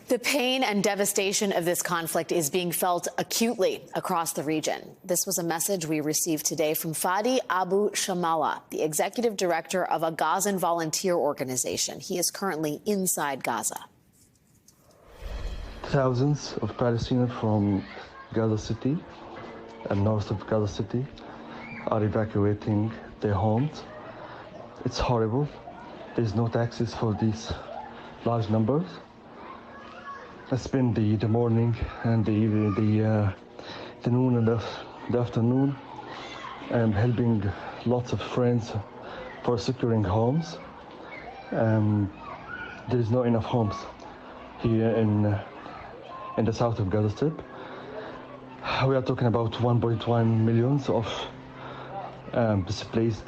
The pain and devastation of this conflict is being felt acutely across the region. This was a message we received today from Fadi Abu Shamala, the executive director of a Gazan volunteer organization. He is currently inside Gaza. Thousands of Palestinians from Gaza City and north of Gaza City are evacuating their homes. It's horrible. There's no taxis for these large numbers. I spent the morning and the noon and the afternoon helping lots of friends for securing homes. There is not enough homes here in the south of Gaza Strip. We are talking about 1.1 million of displaced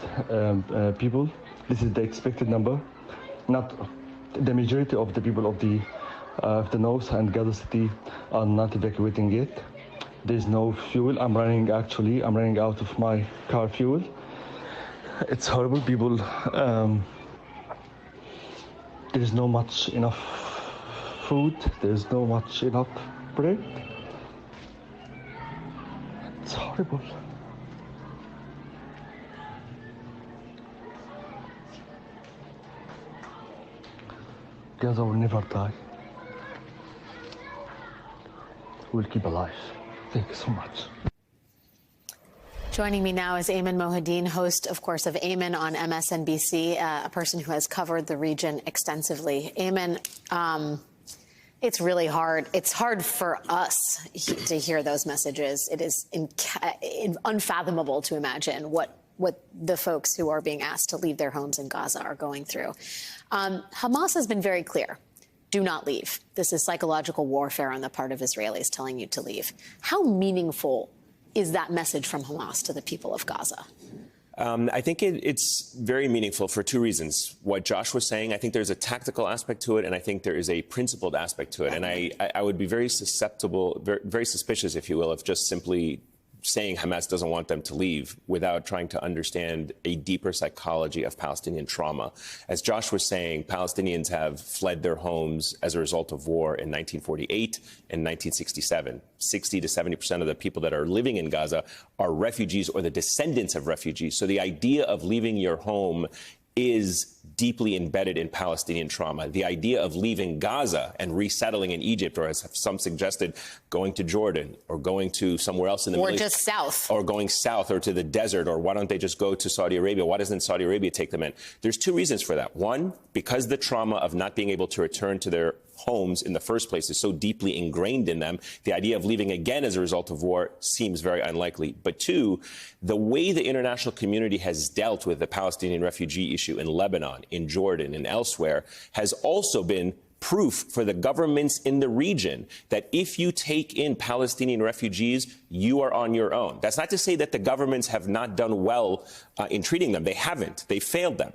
people. This is the expected number. Not the majority of the people of the north and Gaza City are not evacuating yet. There's no fuel. I'm running out of my car fuel. It's horrible. People, there's no much enough food. There's no much enough bread. It's horrible. Gaza will never die. We'll keep alive. Thank you so much. Joining me now is Ayman Mohideen, host, of course, of Ayman on MSNBC, a person who has covered the region extensively. Ayman, it's really hard. It's hard for us to hear those messages. It is unfathomable to imagine what the folks who are being asked to leave their homes in Gaza are going through. Hamas has been very clear. Do not leave. This is psychological warfare on the part of Israelis telling you to leave. How meaningful is that message from Hamas to the people of Gaza? I think it's very meaningful for two reasons. What Josh was saying, I think there's a tactical aspect to it, and I think there is a principled aspect to it. And I would be very susceptible, very suspicious, if you will, of just simply saying Hamas doesn't want them to leave without trying to understand a deeper psychology of Palestinian trauma. As Josh was saying, Palestinians have fled their homes as a result of war in 1948 and 1967. 60 to 70% of the people that are living in Gaza are refugees or the descendants of refugees. So the idea of leaving your home is deeply embedded in Palestinian trauma. The idea of leaving Gaza and resettling in Egypt, or as some suggested, going to Jordan or going to somewhere else in the Middle East. Or just south. Or going south or to the desert, or why don't they just go to Saudi Arabia? Why doesn't Saudi Arabia take them in? There's two reasons for that. One, because the trauma of not being able to return to their homes in the first place is so deeply ingrained in them, the idea of leaving again as a result of war seems very unlikely. But two, the way the international community has dealt with the Palestinian refugee issue in Lebanon, in Jordan, and elsewhere has also been proof for the governments in the region that if you take in Palestinian refugees, you are on your own. That's not to say that the governments have not done well in treating them. They haven't. They failed them.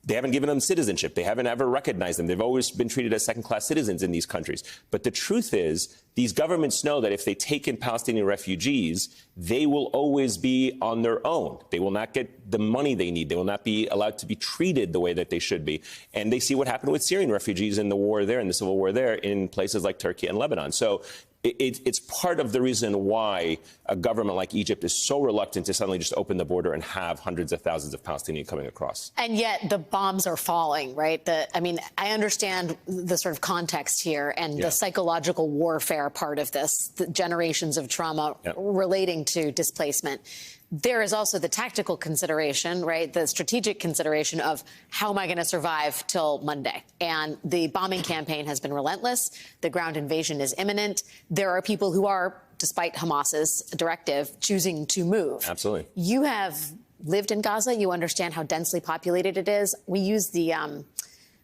They haven't given them citizenship. They haven't ever recognized them. They've always been treated as second-class citizens in these countries. But the truth is, these governments know that if they take in Palestinian refugees, they will always be on their own. They will not get the money they need. They will not be allowed to be treated the way that they should be. And they see what happened with Syrian refugees in the war there, in the civil war there, in places like Turkey and Lebanon. So it's part of the reason why a government like Egypt is so reluctant to suddenly just open the border and have hundreds of thousands of Palestinians coming across. And yet the bombs are falling, right? I understand the sort of context here and the psychological warfare part of this, the generations of trauma relating to displacement. There is also the tactical consideration, right? The strategic consideration of how am I going to survive till Monday? And the bombing campaign has been relentless. The ground invasion is imminent. There are people who are, despite Hamas's directive, choosing to move. Absolutely. You have lived in Gaza. You understand how densely populated it is. We use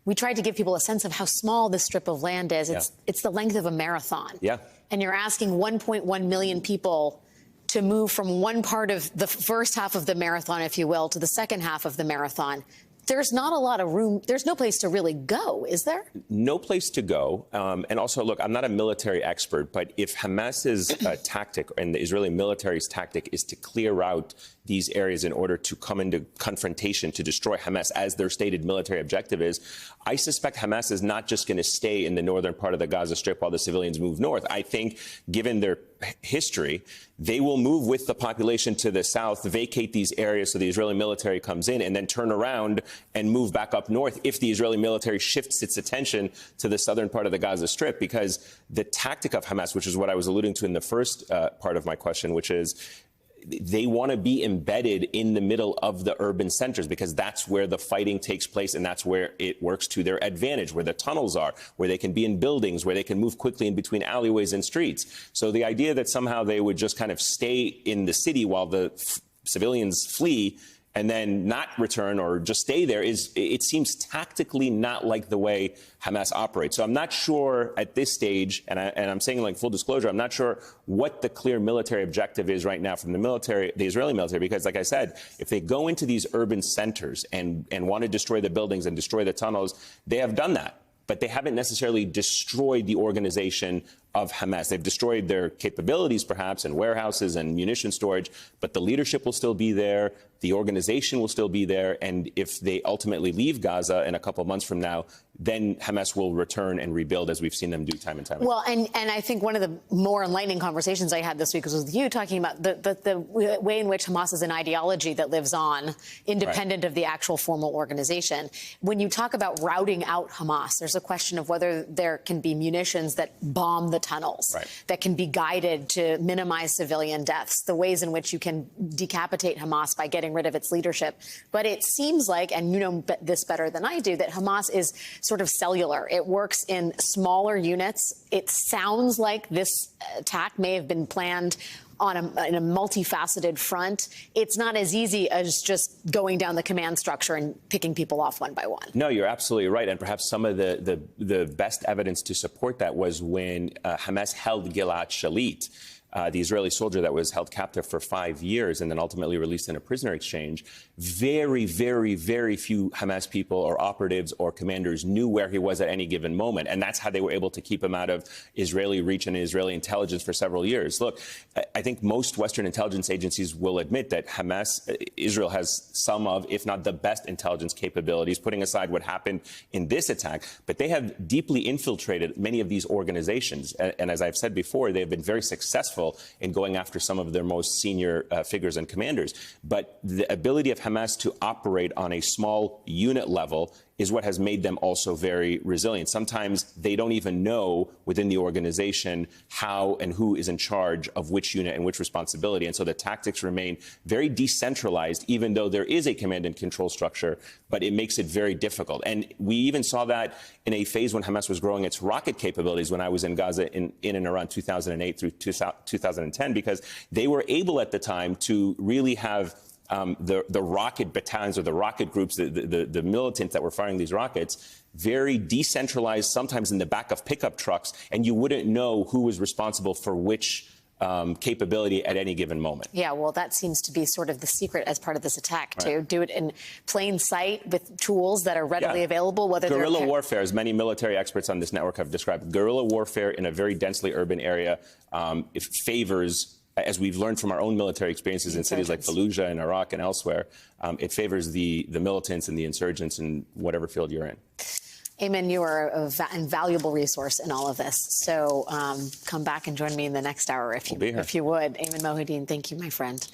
we tried to give people a sense of how small this strip of land is. It's the length of a marathon. Yeah. And you're asking 1.1 million people to move from one part of the first half of the marathon, if you will, to the second half of the marathon. there's not a lot of room. There's no place to really go, is there? No place to go. And also, look, I'm not a military expert, but if Hamas's tactic and the Israeli military's tactic is to clear out these areas in order to come into confrontation to destroy Hamas, as their stated military objective is, I suspect Hamas is not just going to stay in the northern part of the Gaza Strip while the civilians move north. I think, given their history, they will move with the population to the south, vacate these areas so the Israeli military comes in, and then turn around and move back up north if the Israeli military shifts its attention to the southern part of the Gaza Strip. Because the tactic of Hamas, which is what I was alluding to in the first part of my question, which is they want to be embedded in the middle of the urban centers because that's where the fighting takes place and that's where it works to their advantage, where the tunnels are, where they can be in buildings, where they can move quickly in between alleyways and streets. So the idea that somehow they would just kind of stay in the city while the civilians flee and then not return or just stay there it seems tactically not like the way Hamas operates. So I'm not sure at this stage, and I'm saying like full disclosure, I'm not sure what the clear military objective is right now from the Israeli military, because like I said, if they go into these urban centers and want to destroy the buildings and destroy the tunnels, they have done that. But they haven't necessarily destroyed the organization of Hamas. They've destroyed their capabilities, perhaps, in warehouses and munition storage, but the leadership will still be there. The organization will still be there. And if they ultimately leave Gaza in a couple of months from now, then Hamas will return and rebuild, as we've seen them do time and time again. Well, and I think one of the more enlightening conversations I had this week was with you talking about the way in which Hamas is an ideology that lives on, independent of the actual formal organization. When you talk about routing out Hamas, there's a question of whether there can be munitions that bomb the tunnels, that can be guided to minimize civilian deaths, the ways in which you can decapitate Hamas by getting rid of its leadership. But it seems like, and you know this better than I do, that Hamas is sort of cellular. It works in smaller units. It sounds like this attack may have been planned in a multifaceted front. It's not as easy as just going down the command structure and picking people off one by one. No, you're absolutely right. And perhaps some of the best evidence to support that was when Hamas held Gilad Shalit, the Israeli soldier that was held captive for 5 years and then ultimately released in a prisoner exchange. Very, very, very few Hamas people or operatives or commanders knew where he was at any given moment. And that's how they were able to keep him out of Israeli reach and Israeli intelligence for several years. Look, I think most Western intelligence agencies will admit that Israel has some of, if not the best intelligence capabilities, putting aside what happened in this attack. But they have deeply infiltrated many of these organizations. And as I've said before, they have been very successful in going after some of their most senior figures and commanders. But the ability of Hamas to operate on a small unit level is what has made them also very resilient. Sometimes they don't even know within the organization how and who is in charge of which unit and which responsibility. And so the tactics remain very decentralized, even though there is a command and control structure, but it makes it very difficult. And we even saw that in a phase when Hamas was growing its rocket capabilities when I was in Gaza in and around 2008 through 2010, because they were able at the time to really have the rocket battalions or the rocket groups, the militants that were firing these rockets, very decentralized, sometimes in the back of pickup trucks, and you wouldn't know who was responsible for which capability at any given moment. Yeah, well, that seems to be sort of the secret as part of this attack, to do it in plain sight with tools that are readily available. Whether guerrilla warfare, as many military experts on this network have described, guerrilla warfare in a very densely urban area, it favors, as we've learned from our own military experiences in cities like Fallujah and Iraq and elsewhere, it favors the militants and the insurgents in whatever field you're in. Ayman, you are an invaluable resource in all of this. So come back and join me in the next hour if you would. Ayman Mohyeldin, thank you, my friend.